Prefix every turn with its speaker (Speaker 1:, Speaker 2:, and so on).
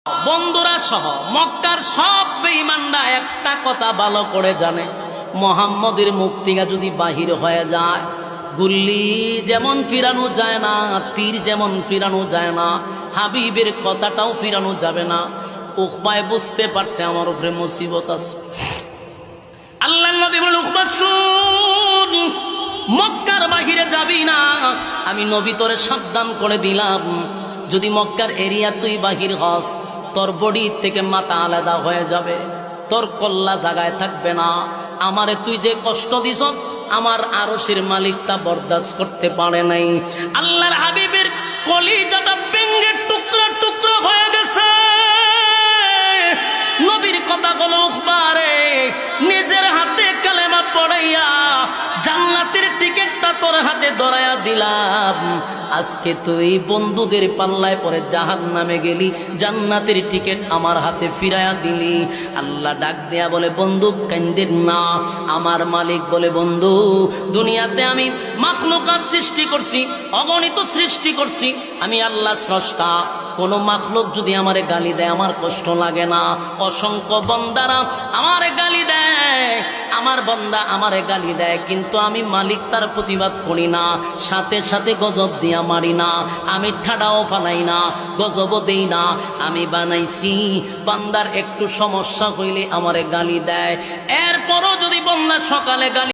Speaker 1: বন্ধুরা সহ মক্কার সব বেঈমানরা একটা কথা ভালো করে জানে, মুহাম্মদের মুখ থেকে যদি বাহির হয়ে যায়, গুল্লি যেমন ফিরানো যায় না, তীর যেমন ফিরানো যায় না, হাবিবের কথাটাও ফিরানো যাবে না। উকবায় বুঝতে পারছে আমার উপরে মুসিবত আছে। আল্লাহ নবী বলেন, উকবা শুন, মক্কার বাহিরে যাবি না। আমি নবী তোরে সাবধান করে দিলাম, যদি মক্কার এরিয়া তুই বাহির হস, তোর বডি থেকে মাথা আলাদা হয়ে যাবে, তোর কল্লা জায়গায় থাকবে না। আমারে তুই যে কষ্ট দিছস, আমার আরশের মালিক তা বরদাস্ত করতে পারে নাই। আল্লাহর হাবিবের কলিজাটা ভেঙে টুকরা টুকরা হয়ে গেছে। নবীর কথা বলো, উকবারে নিজের হাতে কালেমা পড়াইয়া জান্নাতের টিকেটটা তোর হাতে ধরাইয়া দিলাম। আজকে তুই বন্ধুদের পাল্লায় পরে জাহান্নামে গেলি, জান্নাতের টিকেট আমার হাতে ফিরাইয়া দিলি। আল্লাহ ডাক দেয়া বলে, বন্ধু কান্দেন না। আমার মালিক বলে, বন্ধু দুনিয়াতে আমি মাখলুকাত সৃষ্টি করছি, অগণিত সৃষ্টি করছি, আমি আল্লাহ স্রষ্টা। কোন মাখলুক যদি আমারে গালি দেয় আমার কষ্ট লাগে না। অসংখ্য বান্দারা আমারে গালি দেয়, আমার বান্দা আমারে গালি দেয়, কিন্তু আমি মালিক তার প্রতিবাদ করি না, সাথে সাথে গজব দিয়া মারি না, আমি ঠাডাও ফালাই না, গজবও দেই না। আমি বানাইছি বান্দার একটু সমস্যা হইলে আমারে গালি দেয়, এরপরও যদি বান্দা সকালে গালি